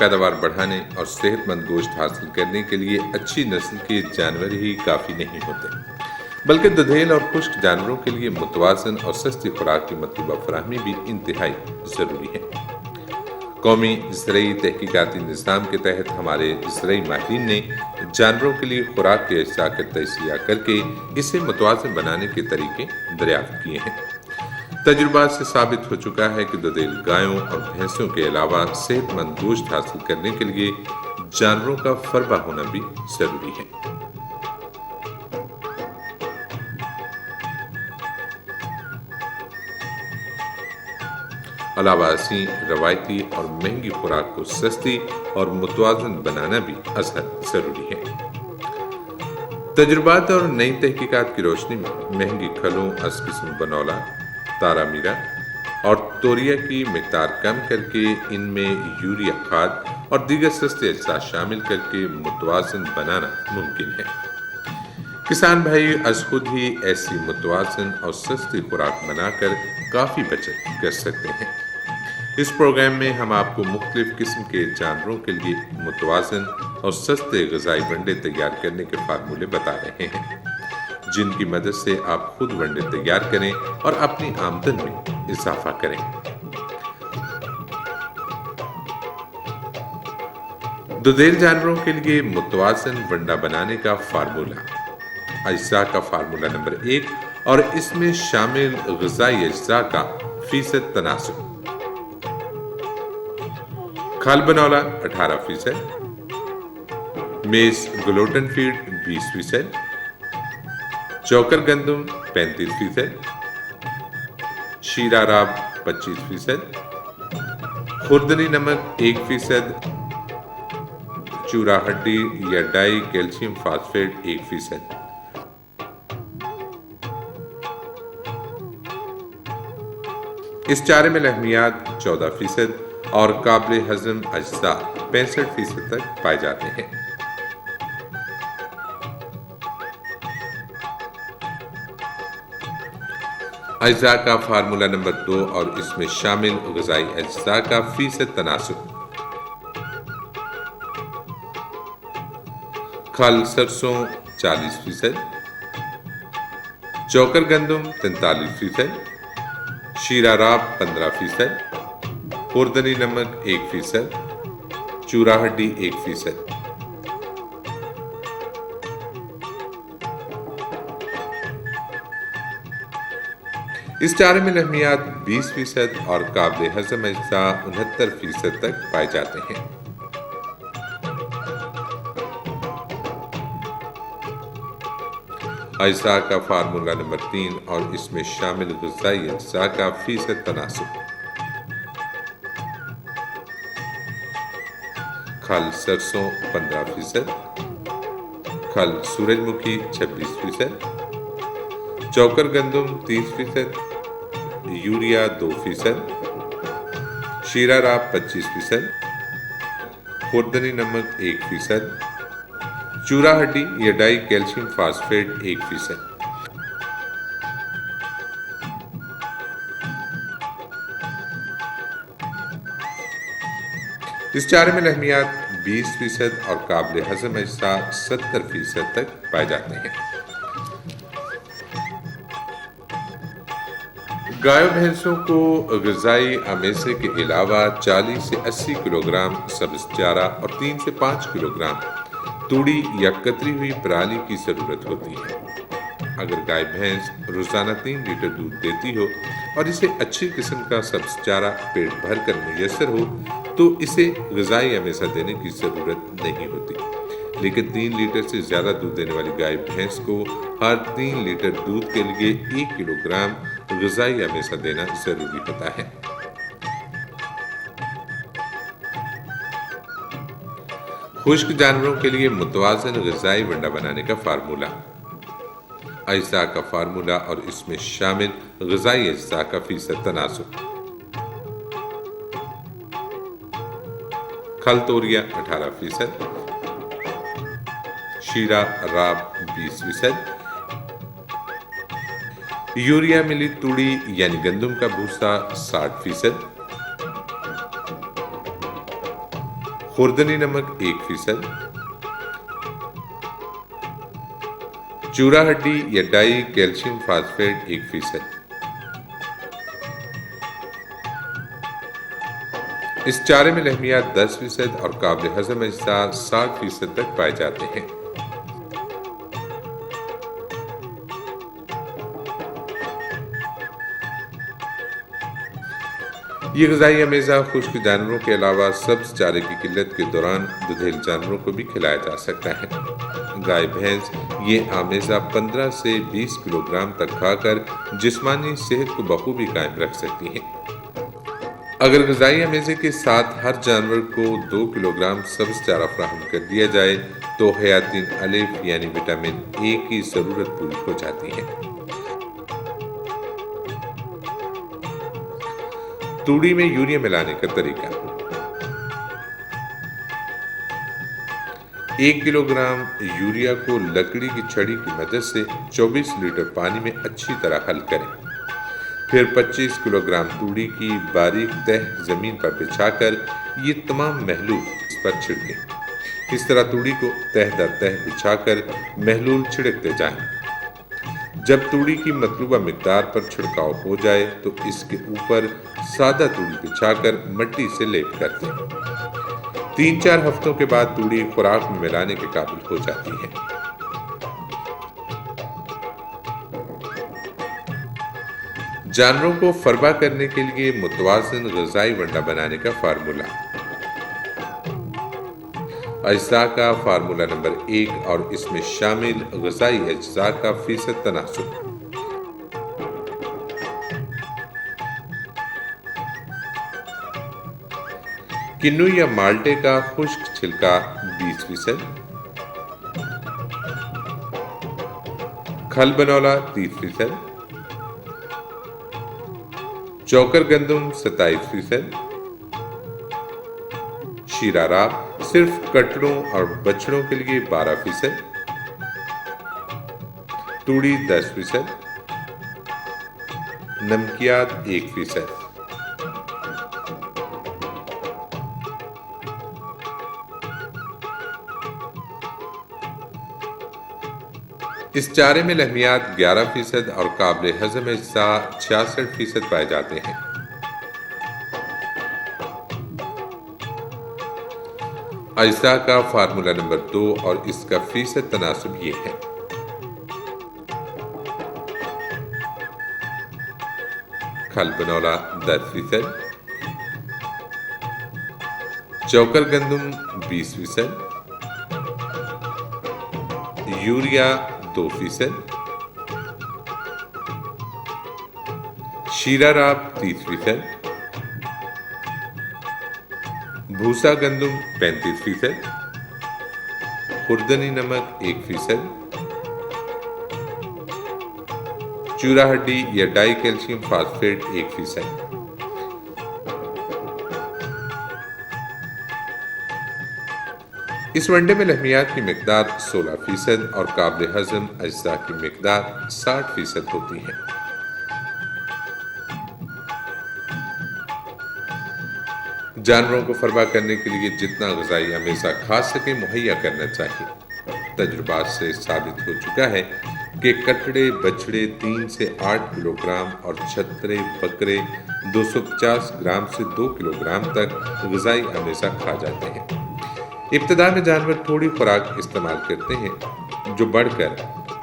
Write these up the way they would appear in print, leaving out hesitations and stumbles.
پیداوار بڑھانے اور صحت مند گوشت حاصل کرنے کے لیے اچھی نسل کے جانور ہی کافی نہیں ہوتے، بلکہ دودھیل اور خشک جانوروں کے لیے متوازن اور سستی خوراک کی مطلوبہ فراہمی بھی انتہائی ضروری ہے۔ قومی زرعی تحقیقاتی نظام کے تحت ہمارے زرعی ماہرین نے جانوروں کے لیے خوراک کے اجزاء کا تجزیہ کر کے اسے متوازن بنانے کے طریقے دریافت کیے ہیں۔ تجربات سے ثابت ہو چکا ہے کہ دودھیل گایوں اور بھینسوں کے علاوہ صحت مند گوشت حاصل کرنے کے لیے جانوروں کا فربہ ہونا بھی ضروری ہے۔ علاوہ ازیں روایتی اور مہنگی خوراک کو سستی اور متوازن بنانا بھی ازحد ضروری ہے۔ تجربات اور نئی تحقیقات کی روشنی میں مہنگی کھلوں از قسم بنولا، تارا میرا اور توریا کی مقدار کم کر کے ان میں یوریا کھاد اور دیگر سستے اجزاء شامل کر کے متوازن بنانا ممکن ہے۔ کسان بھائی از خود ہی ایسی متوازن اور سستی خوراک بنا کر کافی بچت کر سکتے ہیں۔ اس پروگرام میں ہم آپ کو مختلف قسم کے جانوروں کے لیے متوازن اور سستے غذائی ونڈے تیار کرنے کے فارمولے بتا رہے ہیں، جن کی مدد سے آپ خود ونڈے تیار کریں اور اپنی آمدن میں اضافہ کریں۔ دودھیل جانوروں کے لیے متوازن ونڈا بنانے کا فارمولہ۔ اجزاء کا فارمولہ نمبر 1 اور اس میں شامل غذائی اجزاء کا فیصد تناسب۔ کھال بنولا 18%، میز گلوٹن فیڈ 20%، چوکر گندم 35%، شیرہ راب 25%، خوردنی نمک 1%، چورا ہڈی یا ڈائی کیلشیم فاسفیٹ 1%۔ اس چارے میں لحمیات 14% اور قابل ہضم اجزاء 65% تک پائے جاتے ہیں۔ اجزاء کا فارمولہ نمبر 2 اور اس میں شامل غذائی اجزاء کا فیصد تناسب۔ کھل سرسوں 40%، چوکر گندم 43%، شیرہ راب 15%، خوردنی نمک 1%، چورا ہڈی 1%۔ اس چارے میں لحمیات 20% اور قابل ہضم اجزاء 69% تک پائے جاتے ہیں۔ اجزاء کا فارمولہ نمبر 3 اور اس میں شامل غذائی اجزاء کا فیصد تناسب۔ کھل سرسوں 15%، کھل سورج مکھی 26%، چوکر گندم 30%، یوریا 2%، شیرہ راب 25%، خوردنی نمک 1%، چورا ہڈی یا ڈائی کیلشیم فاسفیٹ 1%۔ اس چارے میں لحمیات 20% اور قابل ہضم اجزاء 70% تک پائے جاتے ہیں۔ گائے بھینسوں کو غذائی امیزے کے علاوہ 40 سے 80 کلوگرام سبز چارہ اور 3 سے 5 کلوگرام توڑی یا کتری ہوئی پرالی کی ضرورت ہوتی ہے۔ اگر گائے بھینس روزانہ 3 لیٹر دودھ دیتی ہو اور اسے اچھی قسم کا سبز چارہ پیٹ بھر کر میسر ہو تو اسے غذائی امیزہ دینے کی ضرورت نہیں ہوتی، لیکن 3 لیٹر سے زیادہ دودھ دینے والی گائے بھینس کو ہر 3 لیٹر دودھ کے لیے 1 کلو گرام غذائی امیزہ دینا ضروری ہوتا ہے۔ خشک جانوروں کے لیے متوازن غذائی ونڈا بنانے کا فارمولہ۔ اجزاء کا فارمولہ اور اس میں شامل غذائی اجزاء کا فیصد تناسب۔ کھل توریا 18%، شیرہ راب 20%، یوریا ملی توڑی یعنی گندم کا بھوسا 60%، خوردنی نمک 1%، چورا ہڈی یا ڈائی کیلشیم فاسفیٹ 1%۔ اس چارے میں لحمیات 10% اور قابل ہضم اجزاء 60% تک پائے جاتے ہیں۔ یہ غذائی امیزہ خشک جانوروں کے علاوہ سبز چارے کی قلت کے دوران دودھیل جانوروں کو بھی کھلایا جا سکتا ہے۔ گائے بھینس یہ آمیزہ 15 سے 20 کلو گرام تک کھا کر جسمانی صحت کو بخوبی قائم رکھ سکتی ہیں۔ اگر غذائی امیزے کے ساتھ ہر جانور کو 2 کلو گرام سبز چارہ فراہم کر دیا جائے تو حیاتین الف یعنی وٹامن اے کی ضرورت پوری ہو جاتی ہے۔ توڑی میں یوریا ملانے کا طریقہ۔ 1 کلو گرام یوریا کو لکڑی کی چھڑی کی مدد سے 24 لیٹر پانی میں اچھی طرح حل کریں۔ پھر 25 کلو گرام توڑی کی باریک تہ زمین پر بچھا کر یہ تمام محلول اس پر چھڑکیں۔ اس طرح توڑی کو تہ در تہ بچھا کر محلول چھڑکتے جائیں۔ جب توڑی کی مطلوبہ مقدار پر چھڑکاؤ ہو جائے تو اس کے اوپر سادہ توڑی بچھا کر مٹی سے لیپ کر دیں۔ 3-4 ہفتوں کے بعد توڑی خوراک میں ملانے کے قابل ہو جاتی ہے۔ جانوروں کو فربا کرنے کے لیے متوازن غذائی ونڈا بنانے کا فارمولا۔ اجزاء کا فارمولا نمبر 1 اور اس میں شامل غذائی اجزاء کا فیصد تناسب۔ کنو یا مالٹے کا خشک چھلکا 20%، کھل بنولا 30%، چوکر گندم 27%، شیرہ راب صرف کٹڑوں اور بچڑوں کے لیے 12%، توڑی 10%، نمکیات 1%۔ اس چارے میں لحمیات 11% اور قابل ہضم اجزاء 66% پائے جاتے ہیں۔ اجزاء کا فارمولا نمبر 2 اور اس کا فیصد تناسب یہ ہے۔ کھل بنولا 10%، چوکر گندم 20%، یوریا 2%، شیرہ راب 30%، بھوسا گندم 35%، خوردنی نمک 1%، چورا ہڈی یا ڈائی کیلشیم فاسفیٹ 1%۔ اس ونڈے میں لحمیات کی مقدار 16% اور قابل ہضم اجزاء کی مقدار 60% ہوتی ہے۔ جانوروں کو فربا کرنے کے لیے جتنا غذائی امیزہ کھا سکیں مہیا کرنا چاہیے۔ تجربات سے ثابت ہو چکا ہے کہ کٹڑے بچڑے 3 سے 8 کلو گرام اور چھترے بکرے 250 گرام سے 2 کلو گرام تک غذائی امیزہ کھا جاتے ہیں۔ ابتدا میں جانور تھوڑی خوراک استعمال کرتے ہیں جو بڑھ کر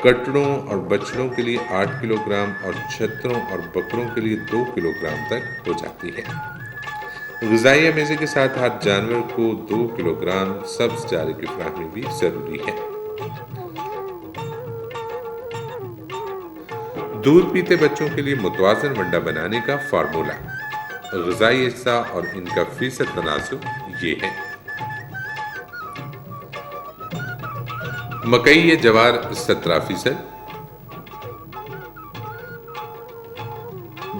کٹڑوں اور بچڑوں کے لیے 8 کلو گرام اور چھتروں اور بکروں کے لیے 2 کلو گرام تک ہو جاتی ہے۔ غذائی امیزے کے ساتھ ہر جانور کو 2 کلو گرام سبز چارے کی فراہمی بھی ضروری ہے۔ دودھ پیتے بچوں کے لیے متوازن ونڈا بنانے کا فارمولا۔ غذائی اجزاء اور ان کا فیصد تناسب یہ ہے۔ مکئی یا جوار 17%،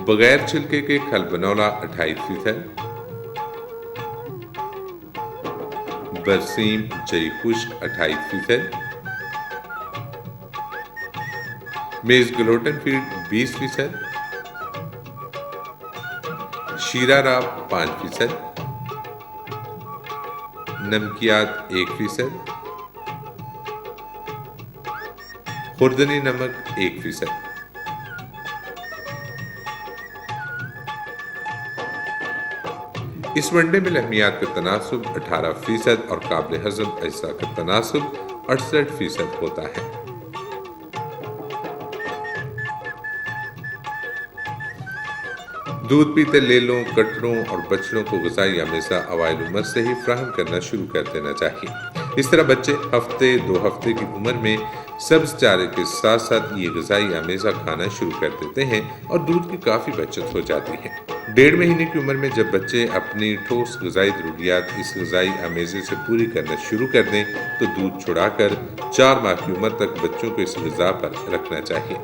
بغیر چھلکے کے کھل بنولا 28%، برسیم جئی خشک 28%، میز گلوٹن فیڈ 20%، شیرہ راب 5%، نمکیات 1%، خوردنی نمک 1%۔ اس ونڈے میں لحمیات کا تناسب 18% اور قابل ہضم اجزاء کا تناسب 68% ہوتا ہے۔ دودھ پیتے لیلوں، کٹڑوں اور بچڑوں کو غذائی امیزہ اوائل عمر سے ہی فراہم کرنا شروع کر دینا چاہیے۔ اس طرح بچے ہفتے 2 ہفتے کی عمر میں سبز چارے کے ساتھ ساتھ یہ غذائی امیزہ کھانا شروع کر دیتے ہیں اور دودھ کی کافی بچت ہو جاتی ہے۔ 1.5 مہینے کی عمر میں جب بچے اپنی ٹھوس غذائی ضروریات اس غذائی امیزے سے پوری کرنا شروع کر دیں تو دودھ چھڑا کر 4 ماہ کی عمر تک بچوں کو اس غذا پر رکھنا چاہیے۔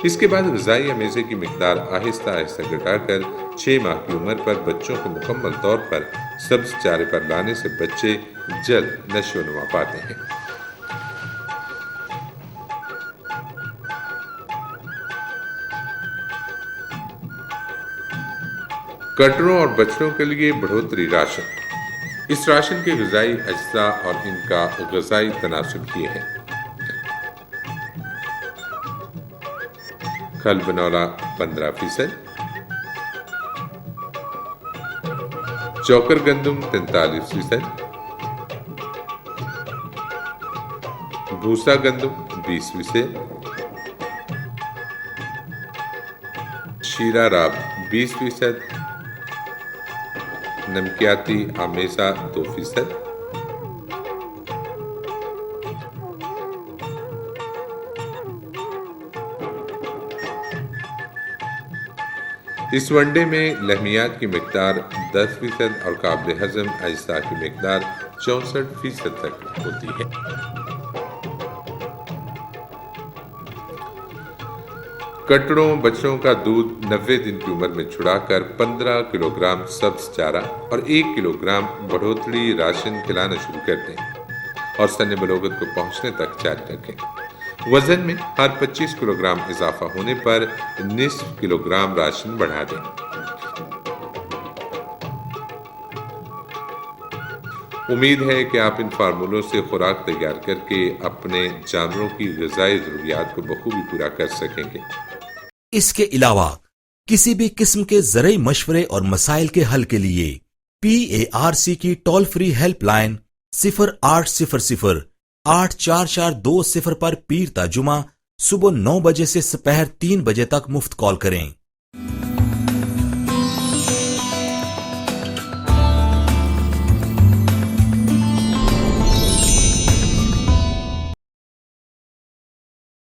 اس کے بعد غذائی امیزے کی مقدار آہستہ آہستہ گھٹا کر 6 ماہ کی عمر پر بچوں کو مکمل طور پر سبز چارے پر لانے سے بچے جلد نشو و نما پاتے ہیں۔ کٹڑوں اور بچڑوں کے لیے بڑھوتری راشن۔ اس راشن کے غذائی اجزاء اور ان کا غذائی تناسب یہ ہے: کھل بنولا 15%، چوکر گندم 43%، بھوسا گندم 20%، شیرہ راب 20%، نمکیاتی امیزہ 2%۔ اس ونڈے میں لحمیات کی مقدار 10% اور قابل ہضم اجزاء کی مقدار 64% تک ہوتی ہے۔ کٹڑوں بچوں کا دودھ 90 دن کی عمر میں چھڑا کر 15 کلو گرام سبز چارہ اور 1 کلو گرام بڑھوتری راشن کھلانا شروع کر دیں اور سن بلوغت کو پہنچنے تک جاری رکھیں۔ وزن میں ہر 25 کلو گرام اضافہ ہونے پر نصف کلو گرام راشن بڑھا دیں۔ امید ہے کہ آپ ان فارمولوں سے خوراک تیار کر کے اپنے جانوروں کی غذائی ضروریات کو بخوبی پورا کر سکیں گے۔ اس کے علاوہ کسی بھی قسم کے زرعی مشورے اور مسائل کے حل کے لیے PARC کی ٹول فری ہیلپ لائن 0800 8442 پر پیر تا جمعہ صبح 9 بجے سے دوپہر 3 بجے تک مفت کال کریں۔